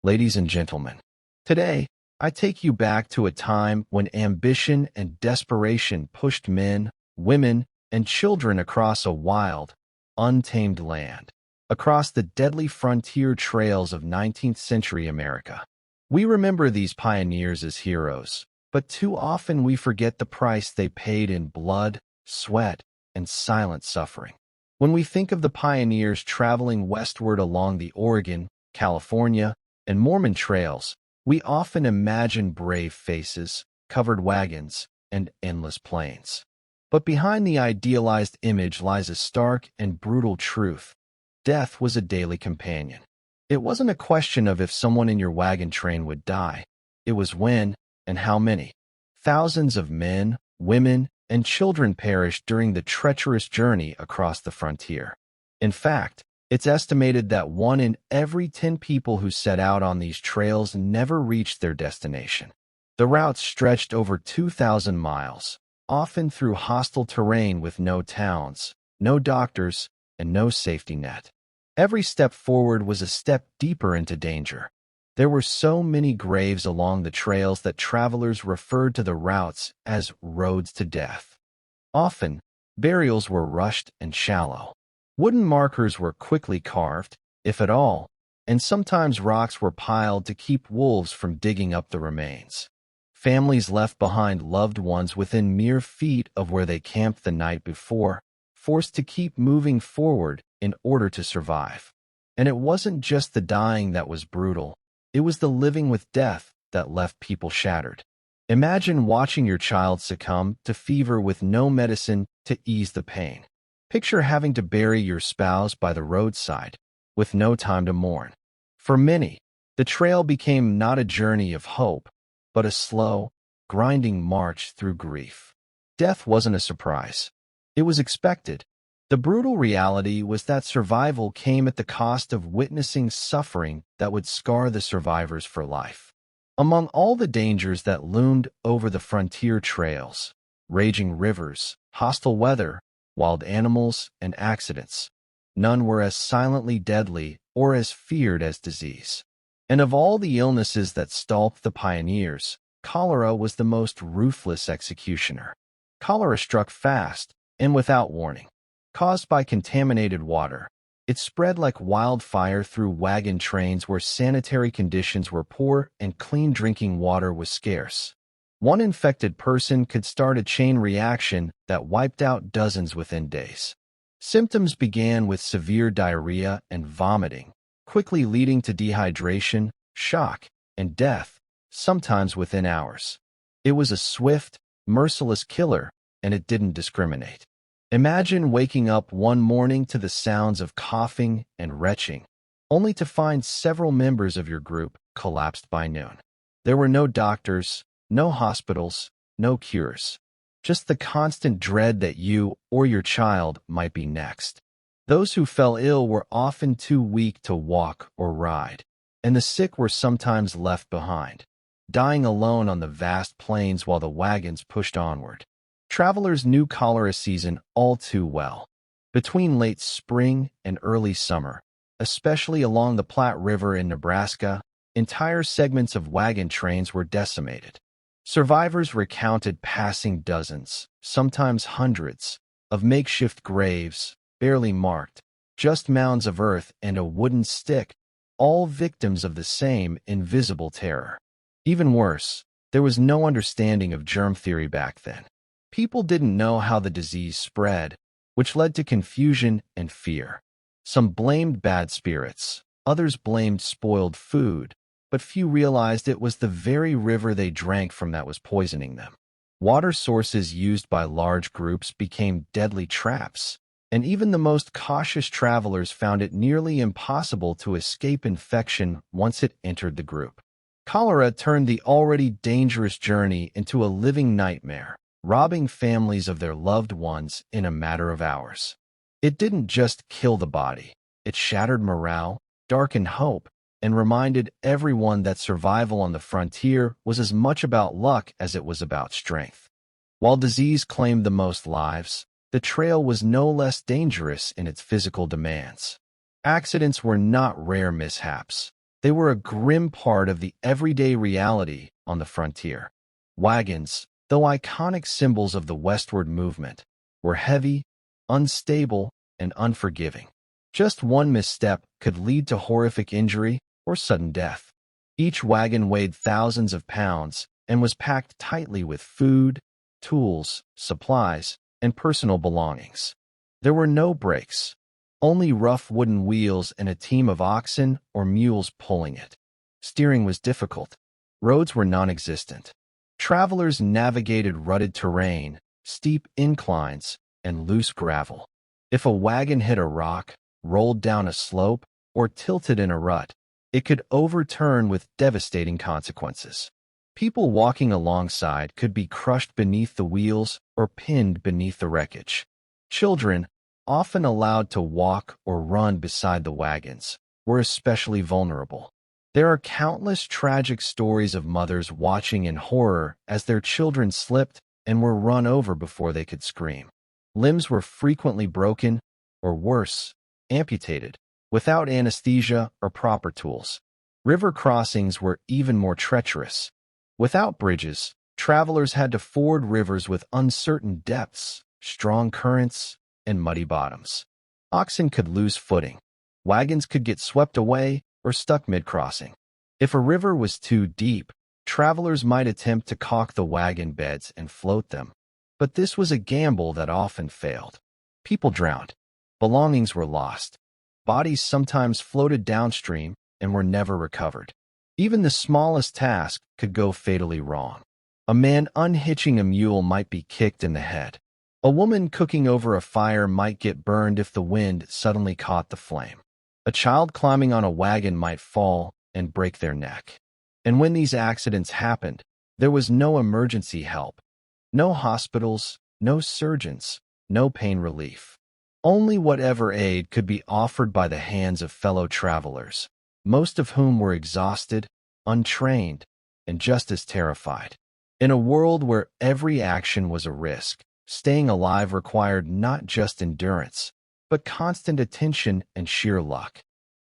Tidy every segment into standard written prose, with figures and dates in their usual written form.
Ladies and gentlemen, today I take you back to a time when ambition and desperation pushed men, women, and children across a wild, untamed land, across the deadly frontier trails of 19th century America. We remember these pioneers as heroes, but too often we forget the price they paid in blood, sweat, and silent suffering. When we think of the pioneers traveling westward along the Oregon, California, and Mormon trails, we often imagine brave faces, covered wagons, and endless plains. But behind the idealized image lies a stark and brutal truth. Death was a daily companion. It wasn't a question of if someone in your wagon train would die. It was when and how many. Thousands of men, women, and children perished during the treacherous journey across the frontier. In fact, it's estimated that 1 in every 10 people who set out on these trails never reached their destination. The routes stretched over 2,000 miles, often through hostile terrain with no towns, no doctors, and no safety net. Every step forward was a step deeper into danger. There were so many graves along the trails that travelers referred to the routes as roads to death. Often, burials were rushed and shallow. Wooden markers were quickly carved, if at all, and sometimes rocks were piled to keep wolves from digging up the remains. Families left behind loved ones within mere feet of where they camped the night before, forced to keep moving forward in order to survive. And it wasn't just the dying that was brutal. It was the living with death that left people shattered. Imagine watching your child succumb to fever with no medicine to ease the pain. Picture having to bury your spouse by the roadside, with no time to mourn. For many, the trail became not a journey of hope, but a slow, grinding march through grief. Death wasn't a surprise. It was expected. The brutal reality was that survival came at the cost of witnessing suffering that would scar the survivors for life. Among all the dangers that loomed over the frontier trails, raging rivers, hostile weather, wild animals, and accidents, none were as silently deadly or as feared as disease. And of all the illnesses that stalked the pioneers, cholera was the most ruthless executioner. Cholera struck fast and without warning. Caused by contaminated water, it spread like wildfire through wagon trains where sanitary conditions were poor and clean drinking water was scarce. One infected person could start a chain reaction that wiped out dozens within days. Symptoms began with severe diarrhea and vomiting, quickly leading to dehydration, shock, and death, sometimes within hours. It was a swift, merciless killer, and it didn't discriminate. Imagine waking up one morning to the sounds of coughing and retching, only to find several members of your group collapsed by noon. There were no doctors, no hospitals, no cures, just the constant dread that you or your child might be next. Those who fell ill were often too weak to walk or ride, and the sick were sometimes left behind, dying alone on the vast plains while the wagons pushed onward. Travelers knew cholera season all too well. Between late spring and early summer, especially along the Platte River in Nebraska, entire segments of wagon trains were decimated. Survivors recounted passing dozens, sometimes hundreds, of makeshift graves, barely marked, just mounds of earth and a wooden stick, all victims of the same invisible terror. Even worse, there was no understanding of germ theory back then. People didn't know how the disease spread, which led to confusion and fear. Some blamed bad spirits, others blamed spoiled food, but few realized it was the very river they drank from that was poisoning them. Water sources used by large groups became deadly traps, and even the most cautious travelers found it nearly impossible to escape infection once it entered the group. Cholera turned the already dangerous journey into a living nightmare, robbing families of their loved ones in a matter of hours. It didn't just kill the body. It shattered morale, darkened hope, and reminded everyone that survival on the frontier was as much about luck as it was about strength. While disease claimed the most lives, the trail was no less dangerous in its physical demands. Accidents were not rare mishaps. They were a grim part of the everyday reality on the frontier. Wagons, though iconic symbols of the westward movement, were heavy, unstable, and unforgiving. Just one misstep could lead to horrific injury or sudden death. Each wagon weighed thousands of pounds and was packed tightly with food, tools, supplies, and personal belongings. There were no brakes, only rough wooden wheels and a team of oxen or mules pulling it. Steering was difficult. Roads were non-existent. Travelers navigated rutted terrain, steep inclines, and loose gravel. If a wagon hit a rock, rolled down a slope, or tilted in a rut, it could overturn with devastating consequences. People walking alongside could be crushed beneath the wheels or pinned beneath the wreckage. Children, often allowed to walk or run beside the wagons, were especially vulnerable. There are countless tragic stories of mothers watching in horror as their children slipped and were run over before they could scream. Limbs were frequently broken, or worse, amputated, without anesthesia or proper tools. River crossings were even more treacherous. Without bridges, travelers had to ford rivers with uncertain depths, strong currents, and muddy bottoms. Oxen could lose footing. Wagons could get swept away or stuck mid-crossing. If a river was too deep, travelers might attempt to caulk the wagon beds and float them. But this was a gamble that often failed. People drowned. Belongings were lost. Bodies sometimes floated downstream and were never recovered. Even the smallest task could go fatally wrong. A man unhitching a mule might be kicked in the head. A woman cooking over a fire might get burned if the wind suddenly caught the flame. A child climbing on a wagon might fall and break their neck. And when these accidents happened, there was no emergency help. No hospitals, no surgeons, no pain relief. Only whatever aid could be offered by the hands of fellow travelers, most of whom were exhausted, untrained, and just as terrified. In a world where every action was a risk, staying alive required not just endurance, but constant attention and sheer luck.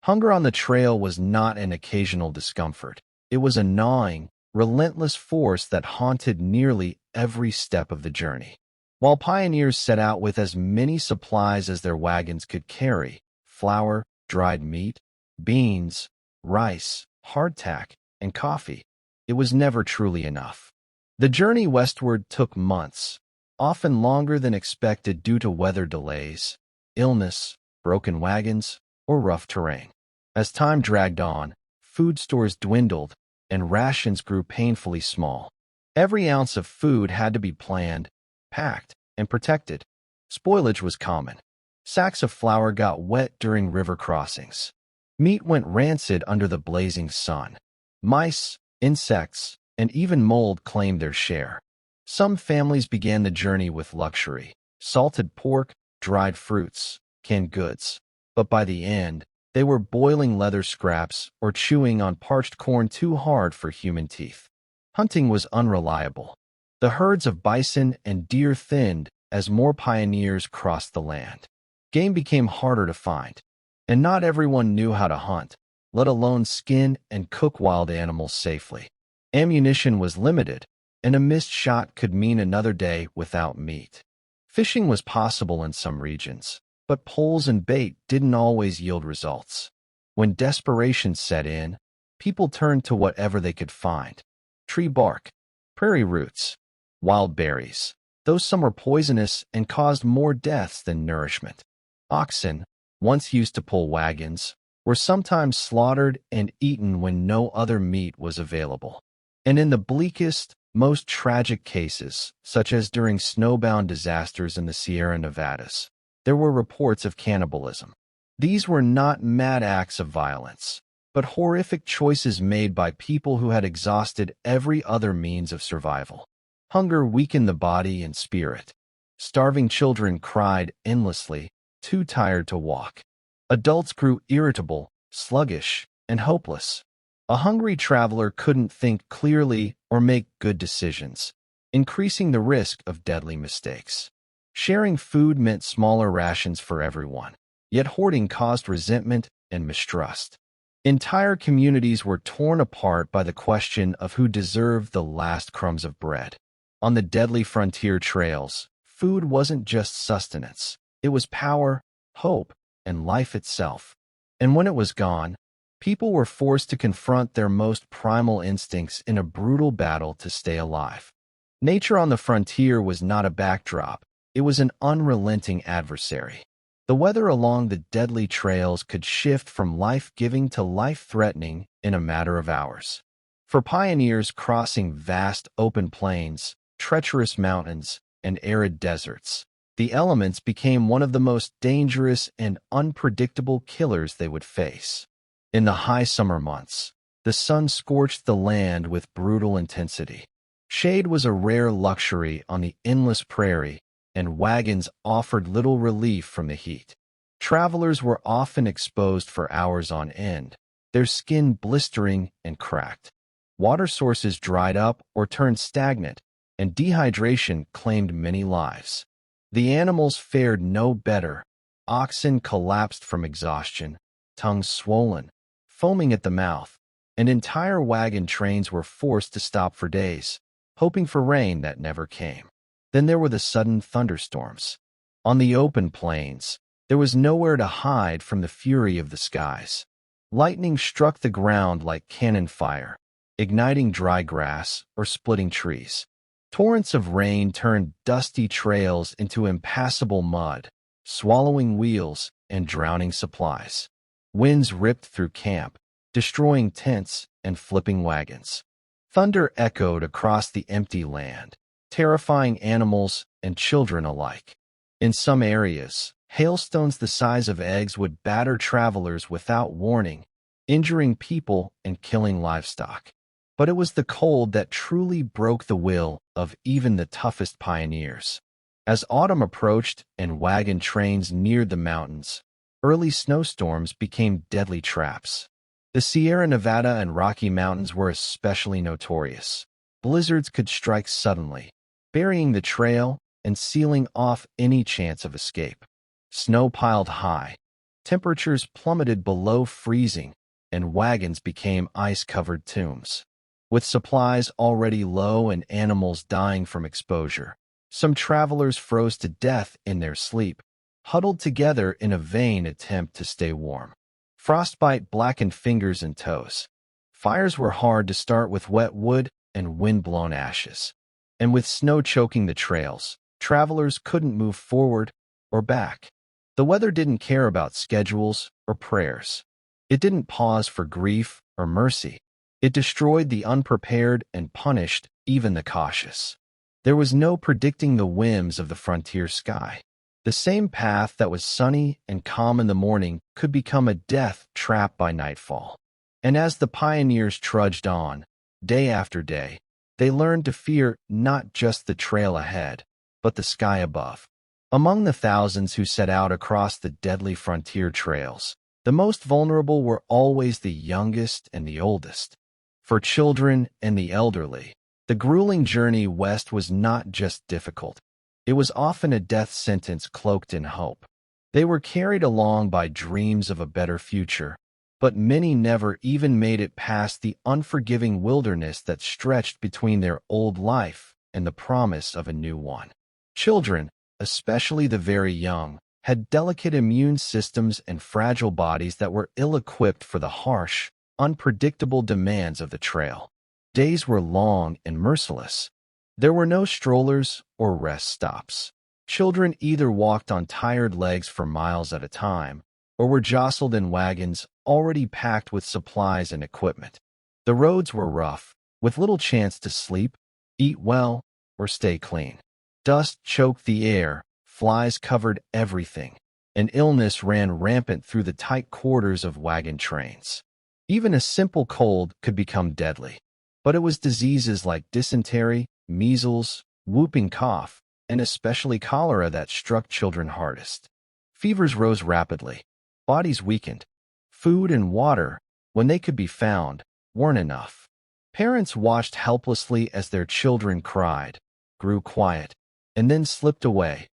Hunger on the trail was not an occasional discomfort. It was a gnawing, relentless force that haunted nearly every step of the journey. While pioneers set out with as many supplies as their wagons could carry, flour, dried meat, beans, rice, hardtack, and coffee, it was never truly enough. The journey westward took months, often longer than expected due to weather delays, illness, broken wagons, or rough terrain. As time dragged on, food stores dwindled, and rations grew painfully small. Every ounce of food had to be planned, packed, and protected. Spoilage was common. Sacks of flour got wet during river crossings. Meat went rancid under the blazing sun. Mice, insects, and even mold claimed their share. Some families began the journey with luxury: salted pork, dried fruits, canned goods. But by the end, they were boiling leather scraps or chewing on parched corn too hard for human teeth. Hunting was unreliable. The herds of bison and deer thinned as more pioneers crossed the land. Game became harder to find, and not everyone knew how to hunt, let alone skin and cook wild animals safely. Ammunition was limited, and a missed shot could mean another day without meat. Fishing was possible in some regions, but poles and bait didn't always yield results. When desperation set in, people turned to whatever they could find: tree bark, prairie roots, wild berries, though some were poisonous and caused more deaths than nourishment. Oxen, once used to pull wagons, were sometimes slaughtered and eaten when no other meat was available. And in the bleakest, most tragic cases, such as during snowbound disasters in the Sierra Nevadas, there were reports of cannibalism. These were not mad acts of violence, but horrific choices made by people who had exhausted every other means of survival. Hunger weakened the body and spirit. Starving children cried endlessly, too tired to walk. Adults grew irritable, sluggish, and hopeless. A hungry traveler couldn't think clearly or make good decisions, increasing the risk of deadly mistakes. Sharing food meant smaller rations for everyone, yet hoarding caused resentment and mistrust. Entire communities were torn apart by the question of who deserved the last crumbs of bread. On the deadly frontier trails, food wasn't just sustenance. It was power, hope, and life itself. And when it was gone, people were forced to confront their most primal instincts in a brutal battle to stay alive. Nature on the frontier was not a backdrop. It was an unrelenting adversary. The weather along the deadly trails could shift from life-giving to life-threatening in a matter of hours. For pioneers crossing vast open plains, treacherous mountains, and arid deserts, the elements became one of the most dangerous and unpredictable killers they would face. In the high summer months, the sun scorched the land with brutal intensity. Shade was a rare luxury on the endless prairie, and wagons offered little relief from the heat. Travelers were often exposed for hours on end, their skin blistering and cracked. Water sources dried up or turned stagnant, and dehydration claimed many lives. The animals fared no better. Oxen collapsed from exhaustion, tongues swollen, foaming at the mouth, and entire wagon trains were forced to stop for days, hoping for rain that never came. Then there were the sudden thunderstorms. On the open plains, there was nowhere to hide from the fury of the skies. Lightning struck the ground like cannon fire, igniting dry grass or splitting trees. Torrents of rain turned dusty trails into impassable mud, swallowing wheels and drowning supplies. Winds ripped through camp, destroying tents and flipping wagons. Thunder echoed across the empty land, terrifying animals and children alike. In some areas, hailstones the size of eggs would batter travelers without warning, injuring people and killing livestock. But it was the cold that truly broke the will of even the toughest pioneers. As autumn approached and wagon trains neared the mountains, early snowstorms became deadly traps. The Sierra Nevada and Rocky Mountains were especially notorious. Blizzards could strike suddenly, burying the trail and sealing off any chance of escape. Snow piled high, temperatures plummeted below freezing, and wagons became ice-covered tombs. With supplies already low and animals dying from exposure, some travelers froze to death in their sleep, huddled together in a vain attempt to stay warm. Frostbite blackened fingers and toes. Fires were hard to start with wet wood and wind-blown ashes. And with snow choking the trails, travelers couldn't move forward or back. The weather didn't care about schedules or prayers. It didn't pause for grief or mercy. It destroyed the unprepared and punished even the cautious. There was no predicting the whims of the frontier sky. The same path that was sunny and calm in the morning could become a death trap by nightfall. And as the pioneers trudged on, day after day, they learned to fear not just the trail ahead, but the sky above. Among the thousands who set out across the deadly frontier trails, the most vulnerable were always the youngest and the oldest. For children and the elderly, the grueling journey west was not just difficult. It was often a death sentence cloaked in hope. They were carried along by dreams of a better future, but many never even made it past the unforgiving wilderness that stretched between their old life and the promise of a new one. Children, especially the very young, had delicate immune systems and fragile bodies that were ill-equipped for the harsh, unpredictable demands of the trail. Days were long and merciless. There were no strollers or rest stops. Children either walked on tired legs for miles at a time, or were jostled in wagons already packed with supplies and equipment. The roads were rough, with little chance to sleep, eat well, or stay clean. Dust choked the air, flies covered everything, and illness ran rampant through the tight quarters of wagon trains. Even a simple cold could become deadly. But it was diseases like dysentery, measles, whooping cough, and especially cholera that struck children hardest. Fevers rose rapidly. Bodies weakened. Food and water, when they could be found, weren't enough. Parents watched helplessly as their children cried, grew quiet, and then slipped away,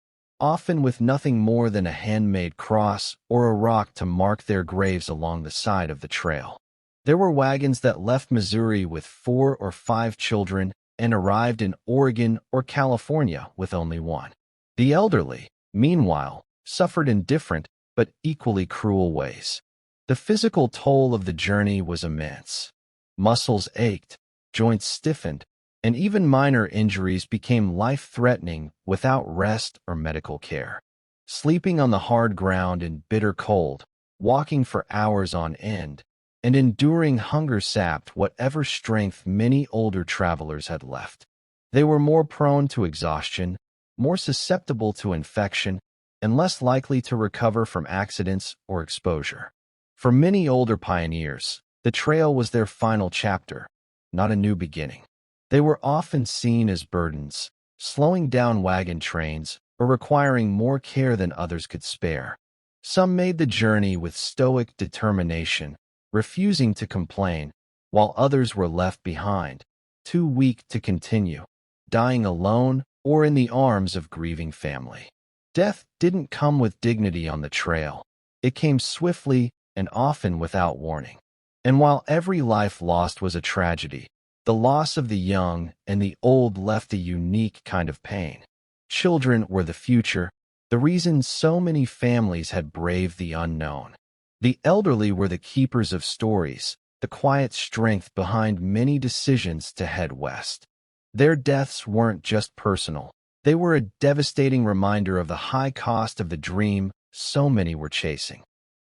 often with nothing more than a handmade cross or a rock to mark their graves along the side of the trail. There were wagons that left Missouri with 4 or 5 children and arrived in Oregon or California with only one. The elderly, meanwhile, suffered in different but equally cruel ways. The physical toll of the journey was immense. Muscles ached, joints stiffened, and even minor injuries became life-threatening without rest or medical care. Sleeping on the hard ground in bitter cold, walking for hours on end, and enduring hunger sapped whatever strength many older travelers had left. They were more prone to exhaustion, more susceptible to infection, and less likely to recover from accidents or exposure. For many older pioneers, the trail was their final chapter, not a new beginning. They were often seen as burdens, slowing down wagon trains or requiring more care than others could spare. Some made the journey with stoic determination, refusing to complain, while others were left behind, too weak to continue, dying alone or in the arms of grieving family. Death didn't come with dignity on the trail. It came swiftly and often without warning. And while every life lost was a tragedy, the loss of the young and the old left a unique kind of pain. Children were the future, the reason so many families had braved the unknown. The elderly were the keepers of stories, the quiet strength behind many decisions to head west. Their deaths weren't just personal. They were a devastating reminder of the high cost of the dream so many were chasing.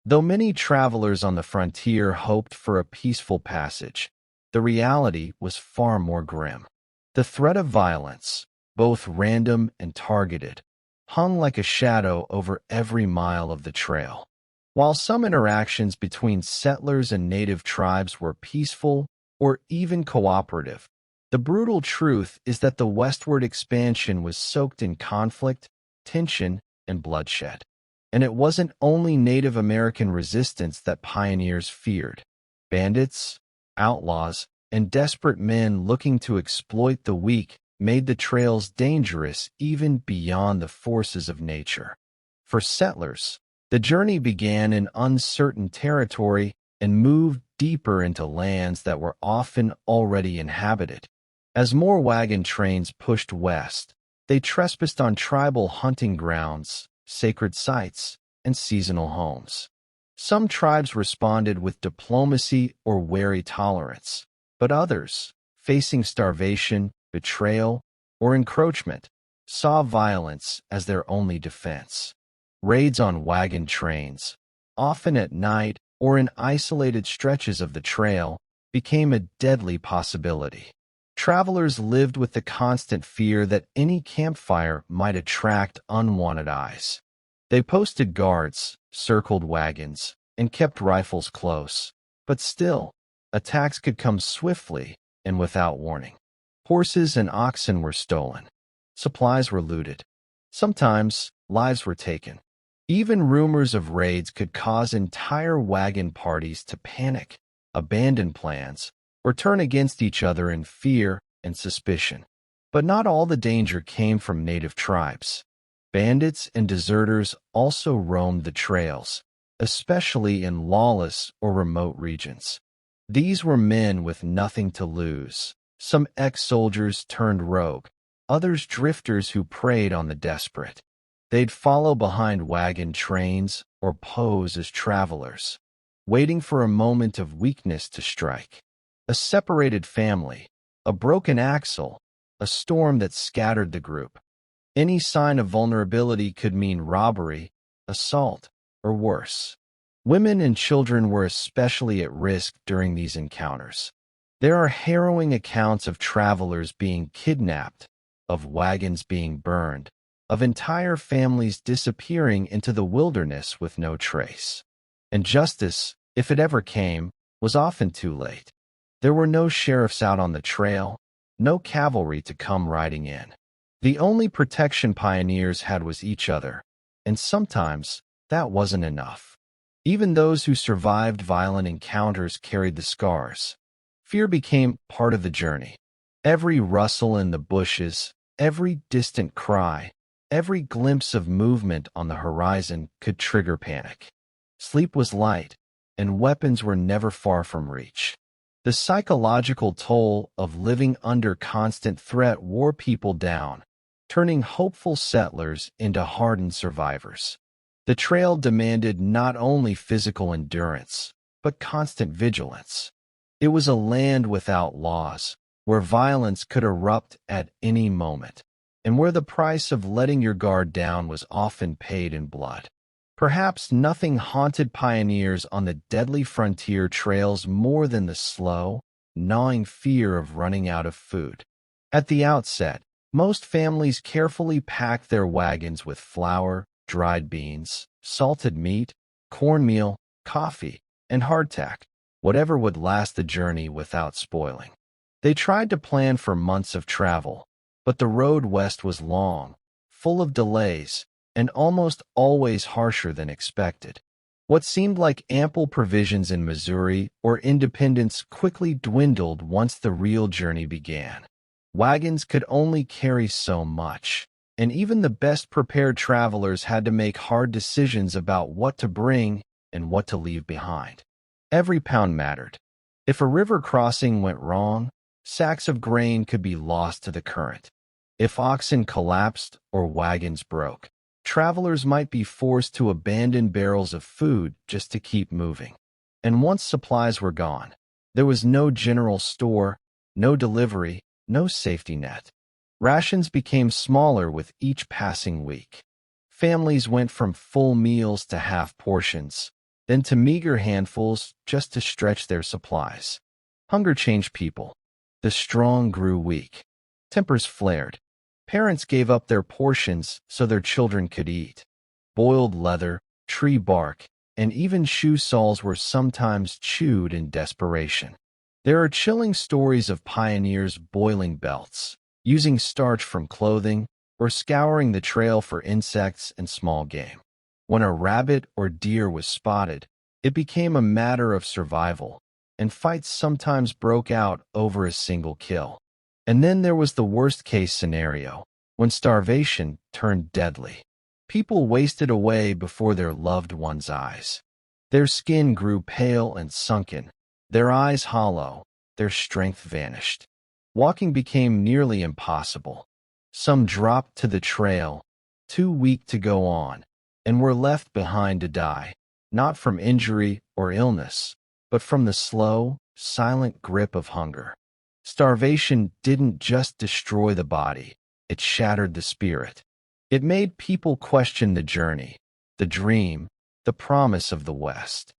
Though many travelers on the frontier hoped for a peaceful passage, the reality was far more grim. The threat of violence, both random and targeted, hung like a shadow over every mile of the trail. While some interactions between settlers and native tribes were peaceful or even cooperative, the brutal truth is that the westward expansion was soaked in conflict, tension, and bloodshed. And it wasn't only Native American resistance that pioneers feared. Bandits, outlaws, and desperate men looking to exploit the weak made the trails dangerous even beyond the forces of nature. For settlers, the journey began in uncertain territory and moved deeper into lands that were often already inhabited. As more wagon trains pushed west, they trespassed on tribal hunting grounds, sacred sites, and seasonal homes. Some tribes responded with diplomacy or wary tolerance, but others, facing starvation, betrayal, or encroachment, saw violence as their only defense. Raids on wagon trains, often at night or in isolated stretches of the trail, became a deadly possibility. Travelers lived with the constant fear that any campfire might attract unwanted eyes. They posted guards, circled wagons, and kept rifles close. But still, attacks could come swiftly and without warning. Horses and oxen were stolen. Supplies were looted. Sometimes, lives were taken. Even rumors of raids could cause entire wagon parties to panic, abandon plans, or turn against each other in fear and suspicion. But not all the danger came from native tribes. Bandits and deserters also roamed the trails, especially in lawless or remote regions. These were men with nothing to lose. Some ex-soldiers turned rogue, others drifters who preyed on the desperate. They'd follow behind wagon trains or pose as travelers, waiting for a moment of weakness to strike. A separated family, a broken axle, a storm that scattered the group. Any sign of vulnerability could mean robbery, assault, or worse. Women and children were especially at risk during these encounters. There are harrowing accounts of travelers being kidnapped, of wagons being burned, of entire families disappearing into the wilderness with no trace. And justice, if it ever came, was often too late. There were no sheriffs out on the trail, no cavalry to come riding in. The only protection pioneers had was each other, and sometimes that wasn't enough. Even those who survived violent encounters carried the scars. Fear became part of the journey. Every rustle in the bushes, every distant cry, Every glimpse of movement on the horizon could trigger panic. Sleep was light, and weapons were never far from reach. The psychological toll of living under constant threat wore people down, turning hopeful settlers into hardened survivors. The trail demanded not only physical endurance, but constant vigilance. It was a land without laws, where violence could erupt at any moment, and where the price of letting your guard down was often paid in blood. Perhaps nothing haunted pioneers on the deadly frontier trails more than the slow, gnawing fear of running out of food. At the outset, most families carefully packed their wagons with flour, dried beans, salted meat, cornmeal, coffee, and hardtack, whatever would last the journey without spoiling. They tried to plan for months of travel, but the road west was long, full of delays, and almost always harsher than expected. What seemed like ample provisions in Missouri or Independence quickly dwindled once the real journey began. Wagons could only carry so much, and even the best prepared travelers had to make hard decisions about what to bring and what to leave behind. Every pound mattered. If a river crossing went wrong, sacks of grain could be lost to the current. If oxen collapsed or wagons broke, travelers might be forced to abandon barrels of food just to keep moving. And once supplies were gone, there was no general store, no delivery, no safety net. Rations became smaller with each passing week. Families went from full meals to half portions, then to meager handfuls just to stretch their supplies. Hunger changed people. The strong grew weak. Tempers flared. Parents gave up their portions so their children could eat. Boiled leather, tree bark, and even shoe soles were sometimes chewed in desperation. There are chilling stories of pioneers boiling belts, using starch from clothing, or scouring the trail for insects and small game. When a rabbit or deer was spotted, it became a matter of survival, and fights sometimes broke out over a single kill. And then there was the worst-case scenario, when starvation turned deadly. People wasted away before their loved ones' eyes. Their skin grew pale and sunken, their eyes hollow, their strength vanished. Walking became nearly impossible. Some dropped to the trail, too weak to go on, and were left behind to die, not from injury or illness, but from the slow, silent grip of hunger. Starvation didn't just destroy the body, it shattered the spirit. It made people question the journey, the dream, the promise of the West.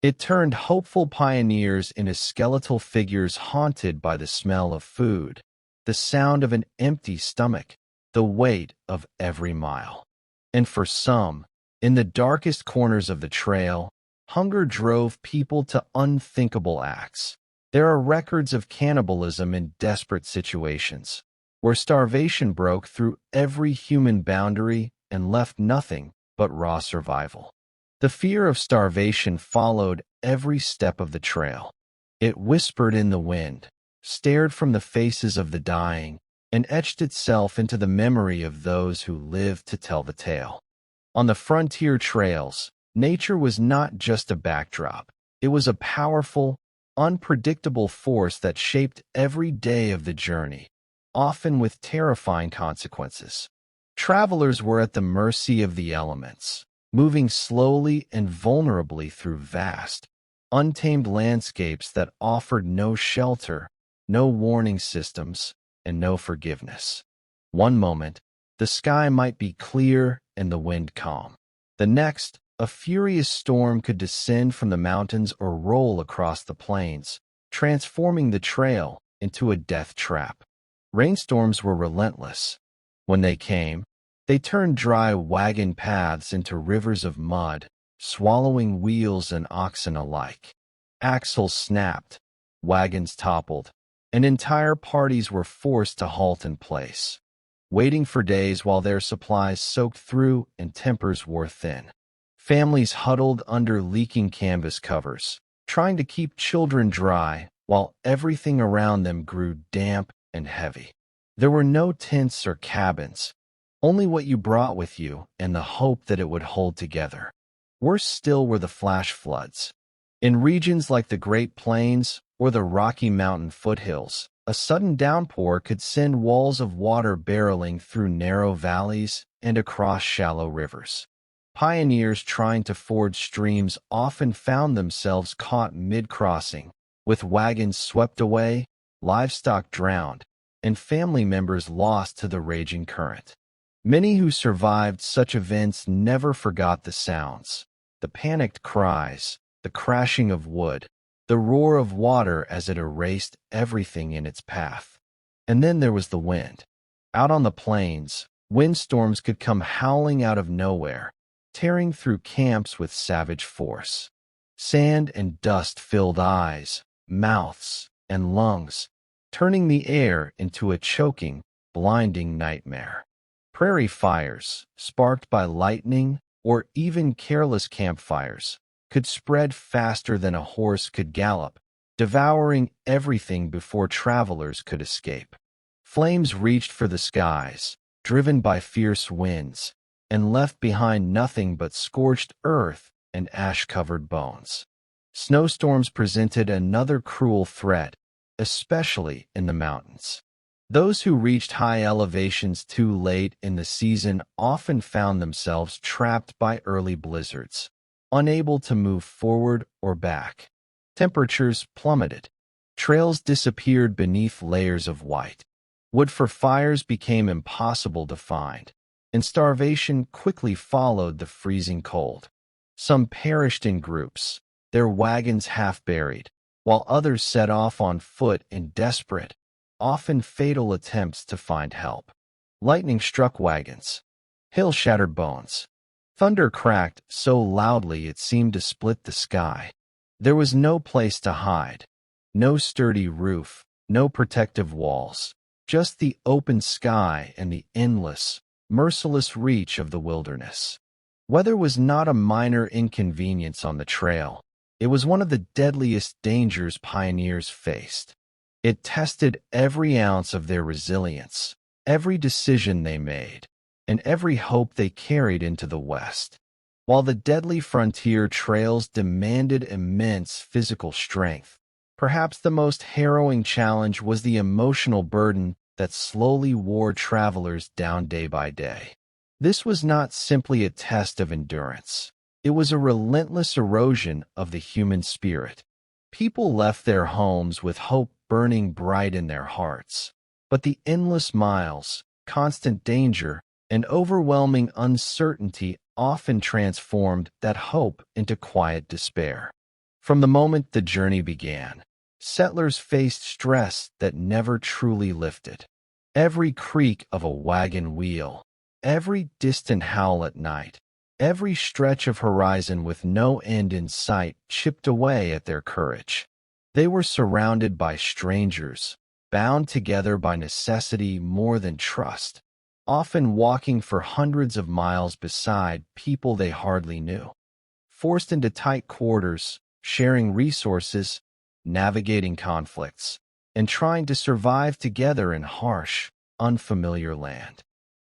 It turned hopeful pioneers into skeletal figures haunted by the smell of food, the sound of an empty stomach, the weight of every mile. And for some, in the darkest corners of the trail, hunger drove people to unthinkable acts. There are records of cannibalism in desperate situations, where starvation broke through every human boundary and left nothing but raw survival. The fear of starvation followed every step of the trail. It whispered in the wind, stared from the faces of the dying, and etched itself into the memory of those who lived to tell the tale. On the frontier trails, nature was not just a backdrop. It was a powerful, unpredictable force that shaped every day of the journey, often with terrifying consequences. Travelers were at the mercy of the elements, moving slowly and vulnerably through vast, untamed landscapes that offered no shelter, no warning systems, and no forgiveness. One moment, the sky might be clear and the wind calm. The next, a furious storm could descend from the mountains or roll across the plains, transforming the trail into a death trap. Rainstorms were relentless. When they came, they turned dry wagon paths into rivers of mud, swallowing wheels and oxen alike. Axles snapped, wagons toppled, and entire parties were forced to halt in place, waiting for days while their supplies soaked through and tempers wore thin. Families huddled under leaking canvas covers, trying to keep children dry while everything around them grew damp and heavy. There were no tents or cabins, only what you brought with you and the hope that it would hold together. Worse still were the flash floods. In regions like the Great Plains or the Rocky Mountain foothills, a sudden downpour could send walls of water barreling through narrow valleys and across shallow rivers. Pioneers trying to ford streams often found themselves caught mid-crossing, with wagons swept away, livestock drowned, and family members lost to the raging current. Many who survived such events never forgot the sounds, the panicked cries, the crashing of wood, the roar of water as it erased everything in its path. And then there was the wind. Out on the plains, windstorms could come howling out of nowhere, tearing through camps with savage force. Sand and dust filled eyes, mouths, and lungs, turning the air into a choking, blinding nightmare. Prairie fires, sparked by lightning or even careless campfires, could spread faster than a horse could gallop, devouring everything before travelers could escape. Flames reached for the skies, driven by fierce winds, and left behind nothing but scorched earth and ash-covered bones. Snowstorms presented another cruel threat, especially in the mountains. Those who reached high elevations too late in the season often found themselves trapped by early blizzards, unable to move forward or back. Temperatures plummeted. Trails disappeared beneath layers of white. Wood for fires became impossible to find, and starvation quickly followed the freezing cold. Some perished in groups, their wagons half buried, while others set off on foot in desperate, often fatal attempts to find help. Lightning struck wagons. Hail shattered bones. Thunder cracked so loudly it seemed to split the sky. There was no place to hide, no sturdy roof, no protective walls, just the open sky and the endless, merciless reach of the wilderness. Weather was not a minor inconvenience on the trail. It was one of the deadliest dangers pioneers faced. It tested every ounce of their resilience, every decision they made, and every hope they carried into the West. While the deadly frontier trails demanded immense physical strength, perhaps the most harrowing challenge was the emotional burden that slowly wore travelers down day by day. This was not simply a test of endurance. It was a relentless erosion of the human spirit. People left their homes with hope burning bright in their hearts, but the endless miles, constant danger, and overwhelming uncertainty often transformed that hope into quiet despair. From the moment the journey began, settlers faced stress that never truly lifted. Every creak of a wagon wheel, every distant howl at night, every stretch of horizon with no end in sight chipped away at their courage. They were surrounded by strangers, bound together by necessity more than trust, often walking for hundreds of miles beside people they hardly knew. Forced into tight quarters, sharing resources, navigating conflicts, and trying to survive together in harsh, unfamiliar land.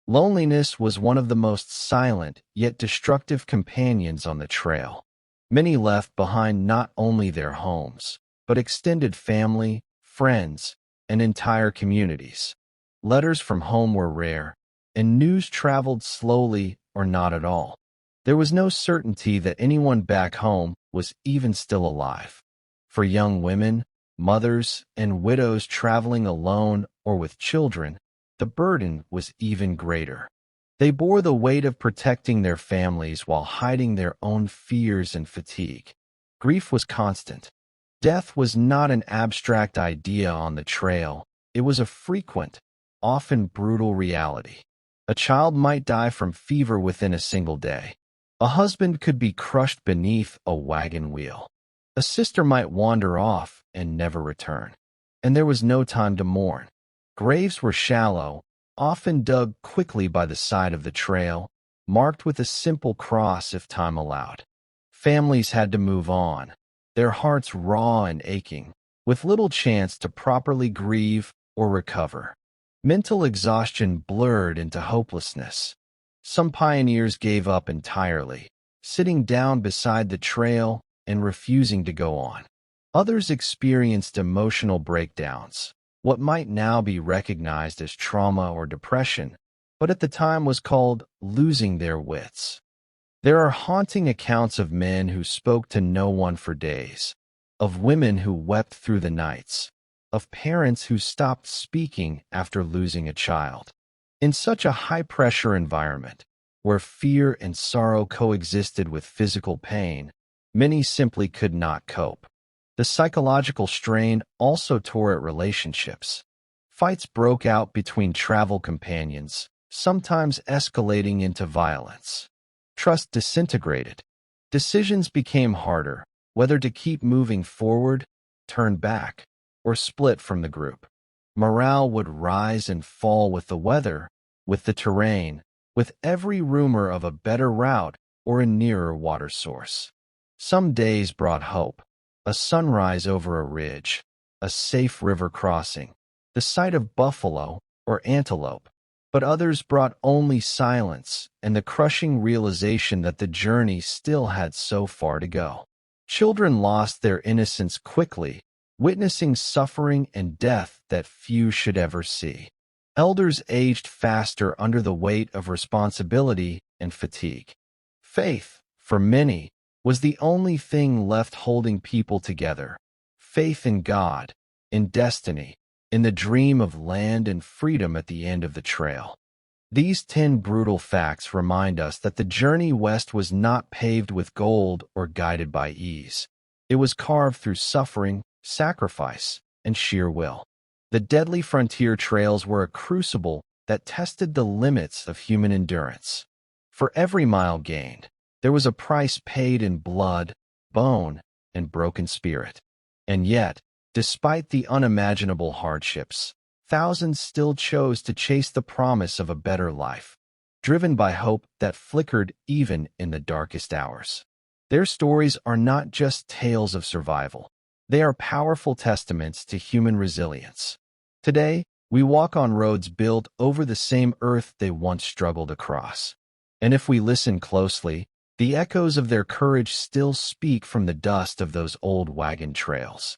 Loneliness was one of the most silent yet destructive companions on the trail. Many left behind not only their homes, but extended family, friends, and entire communities. Letters from home were rare, and news traveled slowly or not at all. There was no certainty that anyone back home was even still alive. For young women, mothers, and widows traveling alone or with children, the burden was even greater. They bore the weight of protecting their families while hiding their own fears and fatigue. Grief was constant. Death was not an abstract idea on the trail. It was a frequent, often brutal reality. A child might die from fever within a single day. A husband could be crushed beneath a wagon wheel. A sister might wander off and never return. And there was no time to mourn. Graves were shallow, often dug quickly by the side of the trail, marked with a simple cross if time allowed. Families had to move on, their hearts raw and aching, with little chance to properly grieve or recover. Mental exhaustion blurred into hopelessness. Some pioneers gave up entirely, sitting down beside the trail and refusing to go on. Others experienced emotional breakdowns, what might now be recognized as trauma or depression, but at the time was called losing their wits. There are haunting accounts of men who spoke to no one for days, of women who wept through the nights, of parents who stopped speaking after losing a child. In such a high-pressure environment, where fear and sorrow coexisted with physical pain, many simply could not cope. The psychological strain also tore at relationships. Fights broke out between travel companions, sometimes escalating into violence. Trust disintegrated. Decisions became harder, whether to keep moving forward, turn back, or split from the group. Morale would rise and fall with the weather, with the terrain, with every rumor of a better route or a nearer water source. Some days brought hope, a sunrise over a ridge, a safe river crossing, the sight of buffalo or antelope. But others brought only silence and the crushing realization that the journey still had so far to go. Children lost their innocence quickly, witnessing suffering and death that few should ever see. Elders aged faster under the weight of responsibility and fatigue. Faith, for many, was the only thing left holding people together. Faith in God, in destiny, in the dream of land and freedom at the end of the trail. These 10 brutal facts remind us that the journey west was not paved with gold or guided by ease. It was carved through suffering, sacrifice, and sheer will. The deadly frontier trails were a crucible that tested the limits of human endurance. For every mile gained, there was a price paid in blood, bone, and broken spirit. And yet, despite the unimaginable hardships, thousands still chose to chase the promise of a better life, driven by hope that flickered even in the darkest hours. Their stories are not just tales of survival. They are powerful testaments to human resilience. Today, we walk on roads built over the same earth they once struggled across. And if we listen closely, the echoes of their courage still speak from the dust of those old wagon trails.